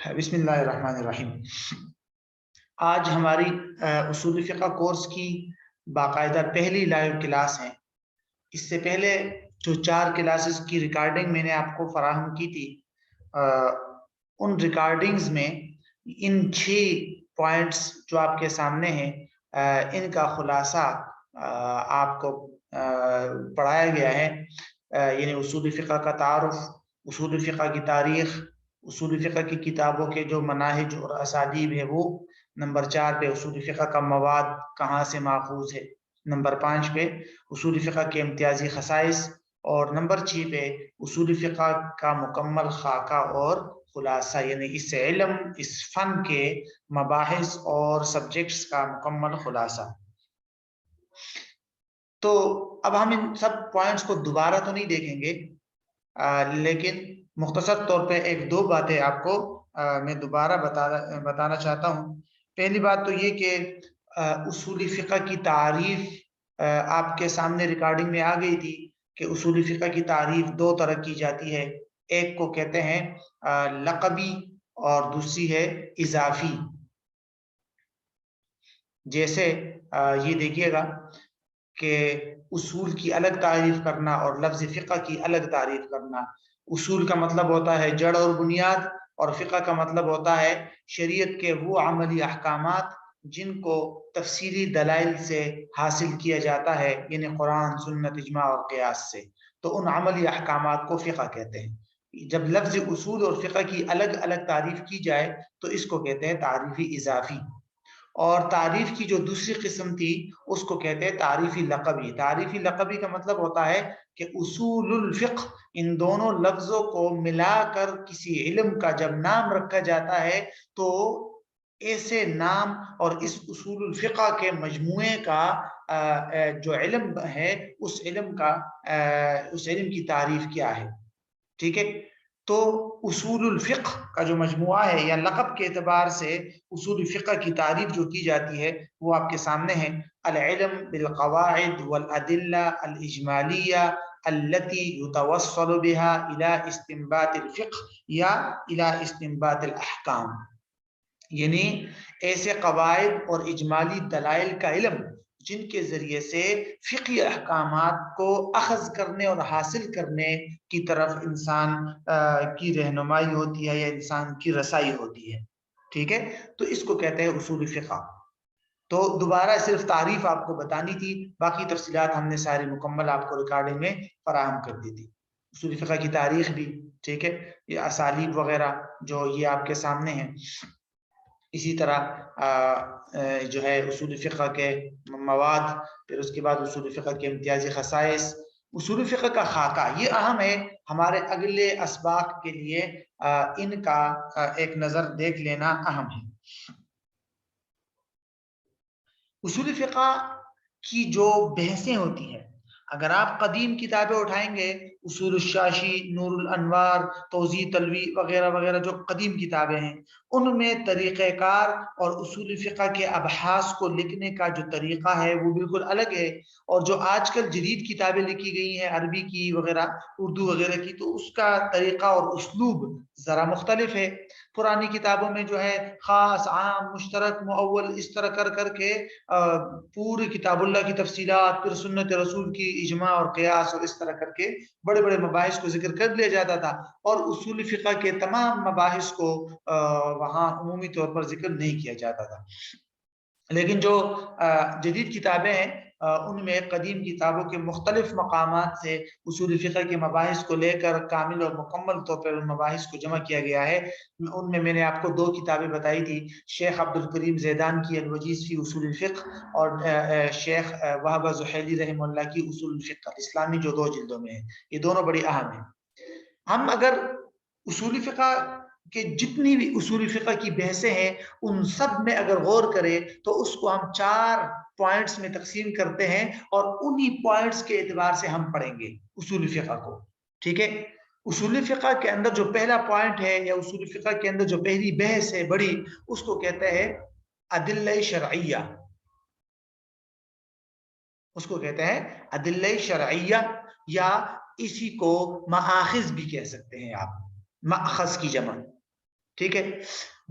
بسم اللہ الرحمن الرحیم۔ آج ہماری اصول فقہ کورس کی باقاعدہ پہلی لائیو کلاس ہے۔ اس سے پہلے جو 4 کلاسز کی ریکارڈنگ میں نے آپ کو فراہم کی تھی، ان ریکارڈنگز میں ان 6 پوائنٹس جو آپ کے سامنے ہیں ان کا خلاصہ آپ کو پڑھایا گیا ہے، یعنی اصول فقہ کا تعارف، اصول فقہ کی تاریخ، اصول فقہ کی کتابوں کے جو مناہج اور اسالیب ہے وہ، نمبر 4 پہ اصول فقہ کا مواد کہاں سے ماخوذ ہے، نمبر 5 پہ اصول فقہ کے امتیازی خصائص، اور نمبر 6 پہ اصول فقہ کا مکمل خاکہ اور خلاصہ، یعنی اس علم، اس فن کے مباحث اور سبجیکٹس کا مکمل خلاصہ۔ تو اب ہم ان سب پوائنٹس کو دوبارہ تو نہیں دیکھیں گے، لیکن مختصر طور پہ 1-2 باتیں آپ کو میں دوبارہ بتانا چاہتا ہوں۔ پہلی بات تو یہ کہ اصول فقہ کی تعریف آپ کے سامنے ریکارڈنگ میں آ گئی تھی کہ اصول فقہ کی تعریف 2 طرح کی جاتی ہے، ایک کو کہتے ہیں لقبی اور دوسری ہے اضافی۔ جیسے یہ دیکھیے گا کہ اصول کی الگ تعریف کرنا اور لفظ فقہ کی الگ تعریف کرنا۔ اصول کا مطلب ہوتا ہے جڑ اور بنیاد، اور فقہ کا مطلب ہوتا ہے شریعت کے وہ عملی احکامات جن کو تفصیلی دلائل سے حاصل کیا جاتا ہے، یعنی قرآن، سنت، اجماع اور قیاس سے۔ تو ان عملی احکامات کو فقہ کہتے ہیں۔ جب لفظ اصول اور فقہ کی الگ الگ تعریف کی جائے تو اس کو کہتے ہیں تعریفی اضافی، اور تعریف کی جو دوسری قسم تھی اس کو کہتے ہیں تعریفی لقبی۔ تعریفی لقبی کا مطلب ہوتا ہے کہ اصول الفقہ، ان دونوں لفظوں کو ملا کر کسی علم کا جب نام رکھا جاتا ہے تو ایسے نام اور اس اصول الفقہ کے مجموعے کا جو علم ہے اس علم کی تعریف کیا ہے، ٹھیک ہے؟ تو اصول الفقہ کا جو مجموعہ ہے یا لقب کے اعتبار سے اصول فقہ کی تعریف جو کی جاتی ہے وہ آپ کے سامنے ہے: العلم بالقواعد والادلہ الاجمالیہ التي يتوصل بها الى استنباط الفقہ یا الى استنباط الاحکام، یعنی ایسے قواعد اور اجمالی دلائل کا علم جن کے ذریعے سے فقہی احکامات کو اخذ کرنے اور حاصل کرنے کی طرف انسان کی رہنمائی ہوتی ہے یا انسان کی رسائی ہوتی ہے، ٹھیک ہے؟ تو اس کو کہتے ہیں اصول فقہ۔ تو دوبارہ صرف تعریف آپ کو بتانی تھی، باقی تفصیلات ہم نے ساری مکمل آپ کو ریکارڈنگ میں فراہم کر دی تھی۔ اصول فقہ کی تاریخ بھی، ٹھیک ہے، یہ اسالیب وغیرہ جو یہ آپ کے سامنے ہیں۔ اسی طرح جو ہے اصول فقہ کے مواد، پھر اس کے بعد اصول فقہ کے امتیازی خصائص، اصول فقہ کا خاکہ، یہ اہم ہے ہمارے اگلے اسباق کے لیے، ان کا ایک نظر دیکھ لینا اہم ہے۔ اصول فقہ کی جو بحثیں ہوتی ہیں، اگر آپ قدیم کتابیں اٹھائیں گے، اصول الشاشی، نور الانوار، توضیح تلوی وغیرہ وغیرہ جو قدیم کتابیں ہیں، ان میں طریقہ کار اور اصول فقہ کے ابحاث کو لکھنے کا جو طریقہ ہے وہ بالکل الگ ہے، اور جو آج کل جدید کتابیں لکھی گئی ہیں عربی کی وغیرہ، اردو وغیرہ کی، تو اس کا طریقہ اور اسلوب ذرا مختلف ہے۔ پرانی کتابوں میں جو ہے خاص، عام، مشترک، مؤول، اس طرح کر کر کے پوری کتاب اللہ کی تفصیلات، پھر سنت رسول کی اجماع اور قیاس، اور اس طرح کر کے بڑے بڑے مباحث کو ذکر کر لیا جاتا تھا، اور اصول فقہ کے تمام مباحث کو وہاں عمومی طور پر ذکر نہیں کیا جاتا تھا۔ لیکن جو جدید کتابیں ہیں ان میں قدیم کتابوں کے مختلف مقامات سے اصول فقہ کے مباحث کو لے کر کامل اور مکمل طور پر ان مباحث کو جمع کیا گیا ہے۔ ان میں نے آپ کو 2 کتابیں بتائی تھی، شیخ عبد الکریم زیدان کی الوجیز فی اصول الفقہ، اور شیخ وہبہ زحیلی رحمہ اللہ کی اصول الفقہ الاسلامی، جو 2 جلدوں میں ہے۔ یہ دونوں بڑی اہم ہیں۔ ہم اگر اصول فقہ کہ جتنی بھی اصول فقہ کی بحثیں ہیں ان سب میں اگر غور کریں تو اس کو ہم 4 پوائنٹس میں تقسیم کرتے ہیں، اور انہی پوائنٹس کے اعتبار سے ہم پڑھیں گے اصول فقہ کو، ٹھیک ہے؟ اصول فقہ کے اندر جو پہلا پوائنٹ ہے یا اصول فقہ کے اندر جو پہلی بحث ہے بڑی، اس کو کہتے ہیں ادلہ شرعیہ، اس کو کہتے ہیں ادلہ شرعیہ، یا اسی کو مآخذ بھی کہہ سکتے ہیں آپ، مأخذ کی جمع۔ ٹھیک ہے.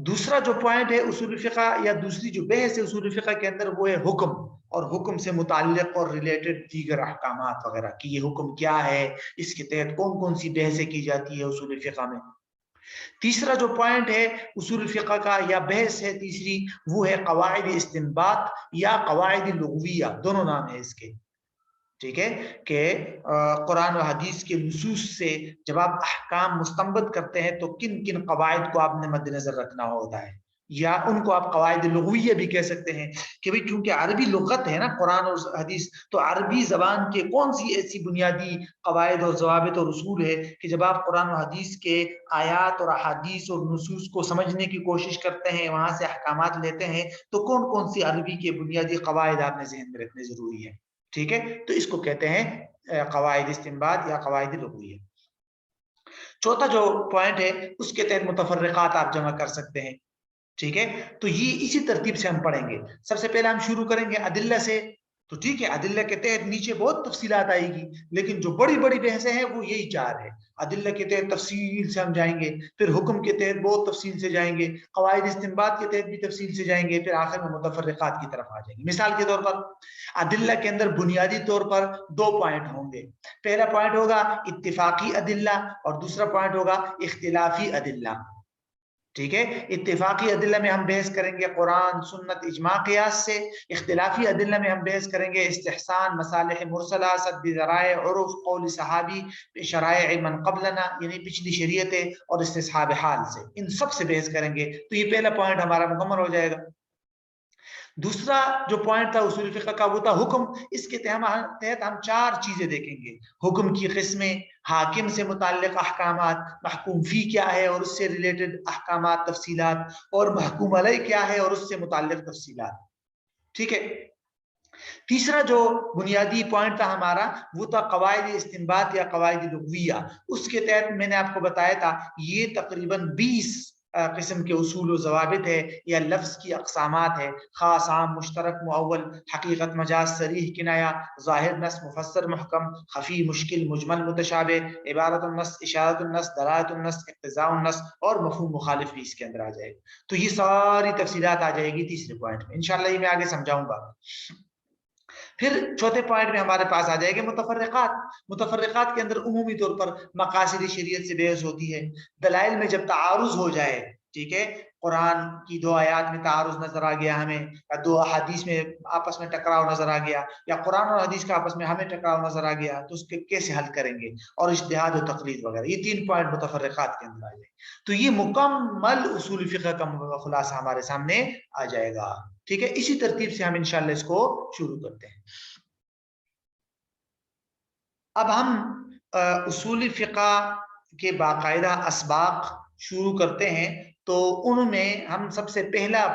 دوسرا جو پوائنٹ ہے اصول فقہ یا دوسری جو بحث ہے اصول فقہ کے اندر وہ ہے حکم اور حکم سے متعلق اور ریلیٹڈ دیگر احکامات وغیرہ کہ یہ حکم کیا ہے, اس کے تحت کون کون سی بحثیں کی جاتی ہے اصول فقہ میں. تیسرا جو پوائنٹ ہے اصول فقہ کا یا بحث ہے تیسری, وہ ہے قواعد استنباط یا قواعد لغویہ, دونوں نام ہے اس کے. ٹھیک ہے کہ قرآن و حدیث کے نصوص سے جب آپ احکام مستنبط کرتے ہیں تو کن کن قواعد کو آپ نے مد نظر رکھنا ہوتا ہے, یا ان کو آپ قواعد لغویہ بھی کہہ سکتے ہیں کہ بھئی چونکہ عربی لغت ہے نا قرآن اور حدیث, تو عربی زبان کے کون سی ایسی بنیادی قواعد اور ضوابط اور اصول ہے کہ جب آپ قرآن و حدیث کے آیات اور احادیث اور نصوص کو سمجھنے کی کوشش کرتے ہیں, وہاں سے احکامات لیتے ہیں, تو کون کون سی عربی کے بنیادی قواعد آپ نے ذہن میں رکھنے ضروری ہے. ٹھیک ہے, تو اس کو کہتے ہیں قواعد استنباط یا قواعد لغویہ. چوتھا جو پوائنٹ ہے اس کے تحت متفرقات آپ جمع کر سکتے ہیں. ٹھیک ہے, تو یہ اسی ترتیب سے ہم پڑھیں گے. سب سے پہلے ہم شروع کریں گے ادلہ سے. تو ٹھیک ہے, ادلہ کے تحت نیچے بہت تفصیلات آئے گی, لیکن جو بڑی بڑی بحثیں ہیں وہ یہی چار ہے. ادلہ کے تحت تفصیل سے ہم جائیں گے, پھر حکم کے تحت بہت تفصیل سے جائیں گے, قواعد استنباط کے تحت بھی تفصیل سے جائیں گے, پھر آخر میں متفرقات کی طرف آ جائیں گے. مثال کے طور پر ادلہ کے اندر بنیادی طور پر دو پوائنٹ ہوں گے. پہلا پوائنٹ ہوگا اتفاقی ادلہ اور دوسرا پوائنٹ ہوگا اختلافی ادلہ. ٹھیک ہے, اتفاقی ادلہ میں ہم بحث کریں گے قرآن سنت اجماع قیاس سے. اختلافی ادلہ میں ہم بحث کریں گے استحسان, مصالح مرسلہ, سد ذرائع, عرف, قول صحابی, شرائع من قبلنا یعنی پچھلی شریعتیں, اور استصحاب حال سے. ان سب سے بحث کریں گے. تو یہ پہلا پوائنٹ ہمارا مکمل ہو جائے گا. دوسرا جو پوائنٹ تھا اصول فقہ کا وہ تھا حکم. اس کے تحت ہم چار چیزیں دیکھیں گے. حکم کی قسمیں, حاکم سے متعلق احکامات, محکوم فی کیا ہے اور اس سے ریلیٹڈ احکامات تفصیلات, اور محکوم علیہ کیا ہے اور اس سے متعلق تفصیلات. ٹھیک ہے. تیسرا جو بنیادی پوائنٹ تھا ہمارا وہ تھا قواعد استنباط یا قواعد لغویہ. اس کے تحت میں نے آپ کو بتایا تھا یہ تقریباً 20 قسم کے اصول و ضوابط ہے یا لفظ کی اقسامات ہے. خاص, عام, مشترک, مؤول, حقیقت, مجاز, صریح, کنایہ, ظاہر نص, مفسر, محکم, خفی, مشکل, مجمل, متشابہ, عبارت النص, اشارت النص, دلالت النص, اقتضاء النص, اور مفہوم مخالف بھی اس کے اندر آ جائے گا. تو یہ ساری تفصیلات آ جائے گی تیسرے پوائنٹ میں. انشاءاللہ یہ میں آگے سمجھاؤں گا. پھر چوتھے پوائنٹ میں ہمارے پاس آ جائے گا متفرقات. متفرقات کے اندر عمومی طور پر مقاصد شریعت سے بحث ہوتی ہے. دلائل میں جب تعارض ہو جائے, ٹھیک ہے, قرآن کی دو آیات میں تعارض نظر آ گیا ہمیں, یا دو احادیث میں آپس میں ٹکراؤ نظر آ گیا, یا قرآن اور حدیث کا آپس میں ہمیں ٹکراؤ نظر آ گیا, تو اس کے کیسے حل کریں گے, اور اجتہاد و تقلید وغیرہ. یہ 3 پوائنٹ متفرقات کے اندر آ جائے. تو یہ مکمل اصول فقہ کا خلاصہ ہمارے سامنے آ جائے گا. ٹھیک ہے, اسی ترتیب سے ہم انشاءاللہ اس کو شروع کرتے ہیں. اب ہم اصول فقہ کے باقاعدہ اسباق شروع کرتے ہیں. تو ان میں ہم سب سے پہلا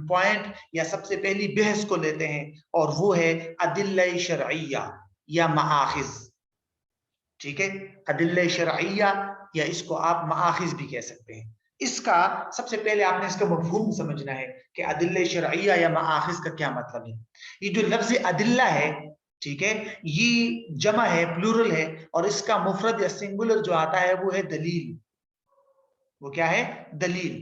پوائنٹ یا سب سے پہلی بحث کو لیتے ہیں, اور وہ ہے ادلہ شرعیہ یا مآخذ. ٹھیک ہے, ادلہ شرعیہ یا اس کو آپ مآخذ بھی کہہ سکتے ہیں. اس کا سب سے پہلے آپ نے اس کا مفہوم سمجھنا ہے کہ ادلہ شرعیہ یا مآخذ کا کیا مطلب ہے. یہ جو لفظ ادلہ ہے, ٹھیک ہے, یہ جمع ہے, پلورل ہے, اور اس کا مفرد یا سنگولر جو آتا ہے وہ ہے دلیل. وہ کیا ہے؟ دلیل.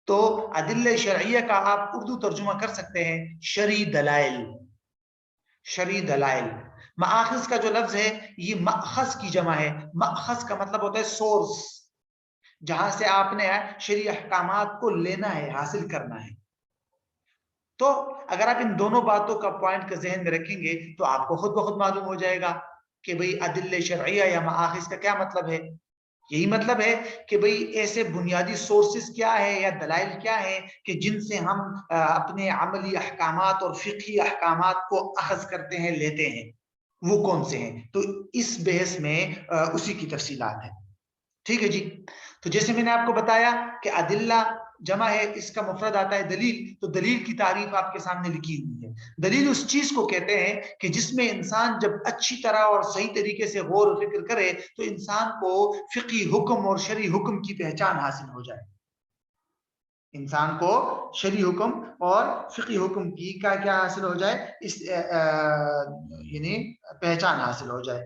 تو ادلہ شرعیہ کا آپ اردو ترجمہ کر سکتے ہیں شرعی دلائل. شرعی دلائل. مآخذ کا جو لفظ ہے یہ مأخذ کی جمع ہے. مأخذ کا مطلب ہوتا ہے سورس, جہاں سے آپ نے شرعی احکامات کو لینا ہے, حاصل کرنا ہے. تو اگر آپ ان دونوں باتوں کا پوائنٹ کا ذہن میں رکھیں گے تو آپ کو خود بخود معلوم ہو جائے گا کہ بھئی ادلہ شرعیہ یا مآخذ کا کیا مطلب ہے. یہی مطلب ہے کہ بھئی ایسے بنیادی سورسز کیا ہے یا دلائل کیا ہے کہ جن سے ہم اپنے عملی احکامات اور فقہی احکامات کو اخذ کرتے ہیں, لیتے ہیں, وہ کون سے ہیں. تو اس بحث میں اسی کی تفصیلات ہیں. ٹھیک ہے جی. تو جیسے میں نے آپ کو بتایا کہ ادلہ جمع ہے, اس کا مفرد آتا ہے دلیل. تو دلیل کی تعریف آپ کے سامنے لکھی ہوئی ہے. دلیل اس چیز کو کہتے ہیں کہ جس میں انسان جب اچھی طرح اور صحیح طریقے سے غور و فکر کرے تو انسان کو فقہی حکم اور شرعی حکم کی پہچان حاصل ہو جائے. انسان کو شرعی حکم اور فقہی حکم کی کیا حاصل ہو جائے, اس یعنی پہچان حاصل ہو جائے.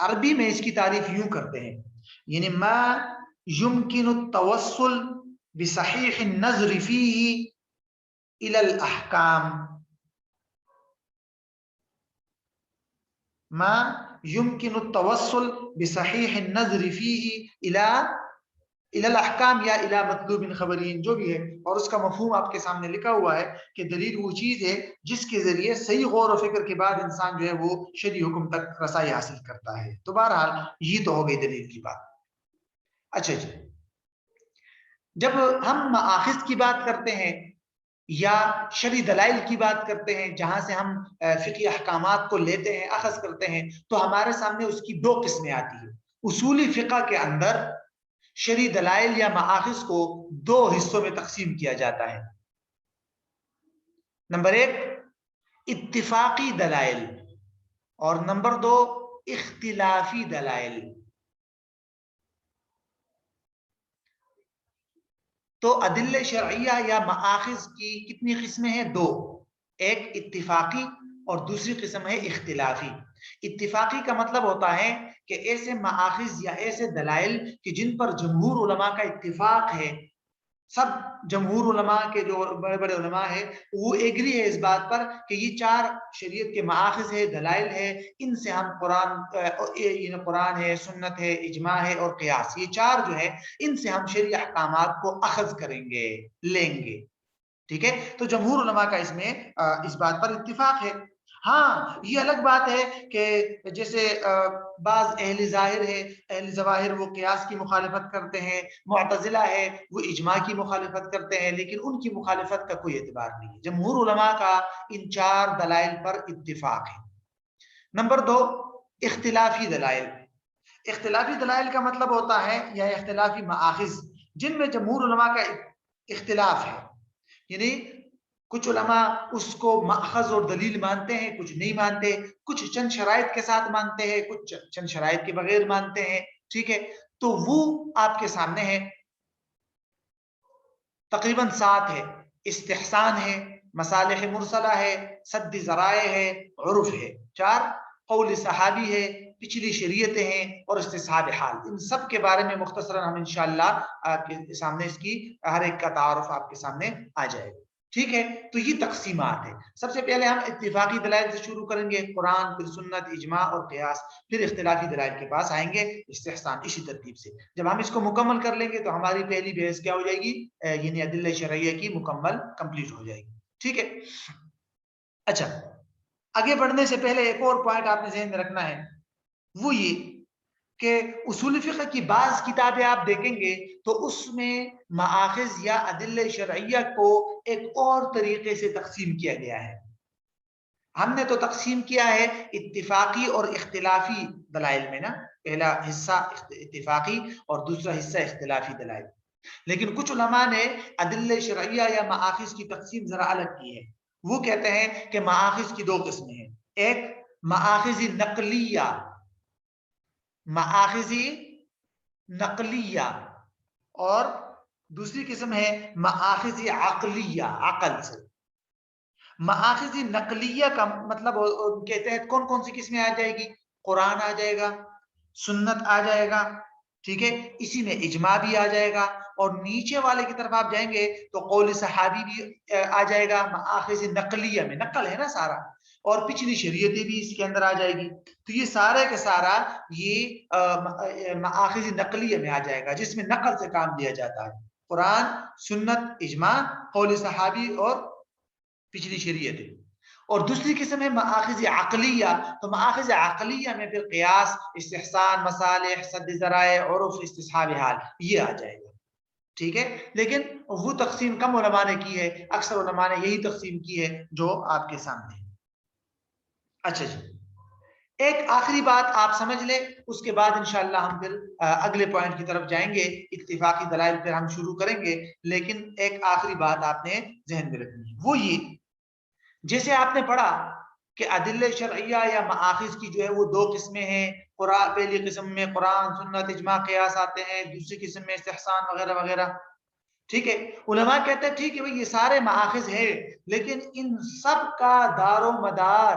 عربی میں اس کی تعریف یوں کرتے ہیں، یعنی ما يمكن التوصل بصحيح النظر فيه الى الاحکام، ما يمكن التوصل بصحيح النظر فيه الى الاحکام یا الى مطلوب خبرین، جو بھی ہے، اور اس کا مفہوم آپ کے سامنے لکھا ہوا ہے کہ دلیل وہ چیز ہے جس کے ذریعے صحیح غور و فکر کے بعد انسان جو ہے وہ شرعی حکم تک رسائی حاصل کرتا ہے۔ تو بہرحال یہ تو ہو گئی دلیل کی بات۔ اچھا جی، جب ہم مآخذ کی بات کرتے ہیں یا شرعی دلائل کی بات کرتے ہیں جہاں سے ہم فقہی احکامات کو لیتے ہیں، اخذ کرتے ہیں، تو ہمارے سامنے اس کی دو قسمیں آتی ہیں۔ اصولی فقہ کے اندر شرعی دلائل یا مآخذ کو دو حصوں میں تقسیم کیا جاتا ہے۔ نمبر ایک اتفاقی دلائل اور نمبر دو اختلافی دلائل۔ تو ادلہ شرعیہ یا مآخذ کی کتنی قسمیں ہیں؟ دو، ایک اتفاقی اور دوسری قسم ہے اختلافی۔ اتفاقی کا مطلب ہوتا ہے کہ ایسے مآخذ یا ایسے دلائل کہ جن پر جمہور علماء کا اتفاق ہے، سب جمہور علماء کے جو بڑے بڑے علماء ہیں وہ ایگری ہے اس بات پر کہ یہ چار شریعت کے مآخذ ہے، دلائل ہے، ان سے ہم قرآن ہے، سنت ہے، اجماع ہے اور قیاس، یہ چار جو ہے ان سے ہم شرعی احکامات کو اخذ کریں گے، لیں گے۔ ٹھیک ہے، تو جمہور علماء کا اس میں اس بات پر اتفاق ہے۔ ہاں یہ الگ بات ہے کہ جیسے بعض اہل ظاہر ہے، اہل ظواہر وہ قیاس کی مخالفت کرتے ہیں، معتزلہ ہے وہ اجماع کی مخالفت کرتے ہیں، لیکن ان کی مخالفت کا کوئی اعتبار نہیں ہے۔ جمہور علماء کا ان چار دلائل پر اتفاق ہے۔ نمبر دو اختلافی دلائل۔ اختلافی دلائل کا مطلب ہوتا ہے یا اختلافی مآخذ جن میں جمہور علماء کا اختلاف ہے، یعنی کچھ علماء اس کو مأخذ اور دلیل مانتے ہیں، کچھ نہیں مانتے، کچھ چند شرائط کے ساتھ مانتے ہیں، کچھ چند شرائط کے بغیر مانتے ہیں۔ ٹھیک ہے، تو وہ آپ کے سامنے ہے، تقریباً 7 ہے۔ استحسان ہے، مصالح مرسلہ ہے، سد ذرائع ہے، عرف ہے۔ 4 قول صحابی ہے، پچھلی شریعتیں ہیں اور استصحاب حال۔ ان سب کے بارے میں مختصراً ہم انشاءاللہ آپ کے سامنے اس کی ہر ایک کا تعارف آپ کے سامنے آ جائے گا۔ ٹھیک ہے، تو یہ تقسیمات ہے۔ سب سے پہلے ہم اتفاقی دلائل سے شروع کریں گے، قرآن، پھر سنت، اجماع اور قیاس، پھر اختلافی دلائل کے پاس آئیں گے، استحسان، اسی ترتیب سے۔ جب ہم اس کو مکمل کر لیں گے تو ہماری پہلی بحث کیا ہو جائے گی؟ یعنی ادلہ شرعیہ کی مکمل کمپلیٹ ہو جائے گی۔ ٹھیک ہے، اچھا آگے بڑھنے سے پہلے ایک اور پوائنٹ آپ نے ذہن میں رکھنا ہے، وہ یہ کہ اصول فقہ کی بعض کتابیں آپ دیکھیں گے تو اس میں مآخذ یا ادلہ شرعیہ کو ایک اور طریقے سے تقسیم کیا گیا ہے۔ ہم نے تو تقسیم کیا ہے اتفاقی اور اختلافی دلائل میں نا، پہلا حصہ اتفاقی اور دوسرا حصہ اختلافی دلائل، لیکن کچھ علماء نے ادلہ شرعیہ یا مآخذ کی تقسیم ذرا الگ کی ہے۔ وہ کہتے ہیں کہ مآخذ کی دو قسمیں ہیں، ایک مآخذ نقلیہ، مآخذ نقلیہ، اور دوسری قسم ہے مآخذ عقلیہ، عقل سے۔ مآخذ نقلیہ کا مطلب کے تحت کون کون سی قسمیں آ جائے گی؟ قرآن آ جائے گا، سنت آ جائے گا، ٹھیک ہے، اسی میں اجماع بھی آ جائے گا، اور نیچے والے کی طرف آپ جائیں گے تو قول صحابی بھی آ جائے گا۔ مآخذ نقلیہ میں نقل ہے نا سارا، اور پچھلی شریعتیں بھی اس کے اندر آ جائے گی۔ تو یہ سارا کا سارا یہ مآخذ نقلیہ میں آ جائے گا، جس میں نقل سے کام لیا جاتا ہے، قرآن، سنت، اجماع، قول صحابی اور پچھلی شریعتیں۔ اور دوسری قسم ہے مآخذ عقلیہ، تو مآخذ عقلیہ میں پھر قیاس، استحسان، مصالح، سد ذرائع، عرف، استصحاب حال یہ آ جائے گا۔ ٹھیک ہے، لیکن وہ تقسیم کم علماء نے کی ہے، اکثر علماء نے یہی تقسیم کی ہے جو آپ کے سامنے ہے۔ اچھا جی، ایک آخری بات آپ سمجھ لیں، اس کے بعد انشاءاللہ ہم پھر اگلے پوائنٹ کی طرف جائیں گے، اتفاقی دلائل پھر ہم شروع کریں گے، لیکن ایک آخری بات آپ نے ذہن میں رکھنی ہے، وہ یہ جیسے آپ نے پڑھا کہ ادلہ شرعیہ یا مآخذ کی جو ہے وہ دو قسمیں ہیں، قرآن پہلی قسم میں قرآن، سنت، اجماع، قیاس آتے ہیں، دوسری قسم میں استحسان وغیرہ وغیرہ۔ ٹھیک ہے، علماء کہتے ہیں ٹھیک ہے بھئی یہ سارے مآخذ ہیں، لیکن ان سب کا دار و مدار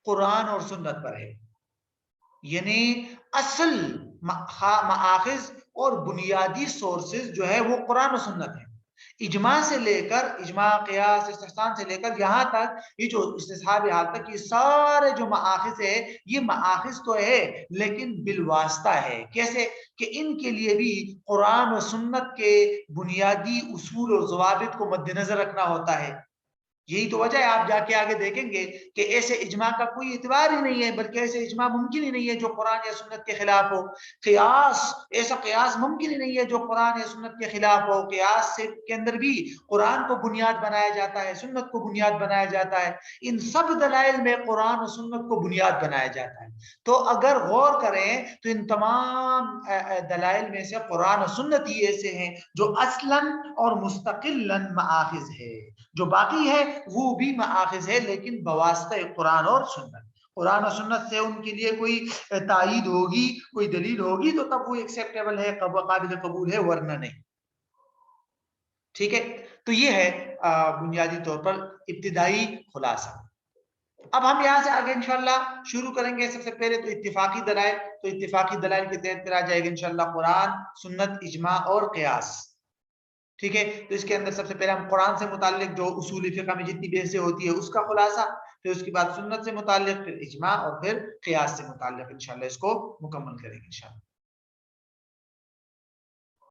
قرآن اور سنت پر ہے، یعنی اصل مآخذ اور بنیادی سورسز جو ہے وہ قرآن و سنت ہے۔ اجماع سے لے کر، اجماع، قیاس، استحسان سے لے کر یہاں تک یہ جو استصحاب حال تک، یہ سارے جو مآخذ ہے یہ مآخذ تو ہے لیکن بالواسطہ ہے۔ کیسے کہ ان کے لیے بھی قرآن و سنت کے بنیادی اصول اور ضوابط کو مد نظر رکھنا ہوتا ہے۔ یہی تو وجہ ہے، آپ جا کے آگے دیکھیں گے کہ ایسے اجماع کا کوئی اعتبار ہی نہیں ہے، بلکہ ایسے اجماع ممکن ہی نہیں ہے جو قرآن یا سنت کے خلاف ہو۔ قیاس، ایسا قیاس ممکن ہی نہیں ہے جو قرآن یا سنت کے خلاف ہو۔ قیاس کے اندر بھی قرآن کو بنیاد بنایا جاتا ہے، سنت کو بنیاد بنایا جاتا ہے، ان سب دلائل میں قرآن و سنت کو بنیاد بنایا جاتا ہے۔ تو اگر غور کریں تو ان تمام دلائل میں سے قرآن و سنت ہی ایسے ہیں جو اصلاً اور مستقلاً مآخذ ہے، جو باقی ہے وہ بھی مآخذ ہے لیکن بواسطہ قرآن اور سنت۔ قرآن و سنت سے ان کے لیے کوئی تائید ہوگی، کوئی دلیل ہوگی تو تب وہ ایکسیپٹیبل ہے، قابل قبول ہے، ورنہ نہیں۔ ٹھیک ہے، تو یہ ہے بنیادی طور پر ابتدائی خلاصہ۔ اب ہم یہاں سے آگے انشاءاللہ شروع کریں گے۔ سب سے پہلے تو اتفاقی دلائل، تو اتفاقی دلائل کے تحت پھر آ جائے گا انشاءاللہ قرآن، سنت، اجماع اور قیاس۔ ٹھیک ہے، تو اس کے اندر سب سے پہلے ہم قرآن سے متعلق جو اصول فقہ میں جتنی بحثیں ہوتی ہے اس کا خلاصہ، پھر اس کے بعد سنت سے متعلق، پھر اجماع، اور پھر قیاس سے متعلق انشاءاللہ اس کو مکمل کریں گے انشاءاللہ۔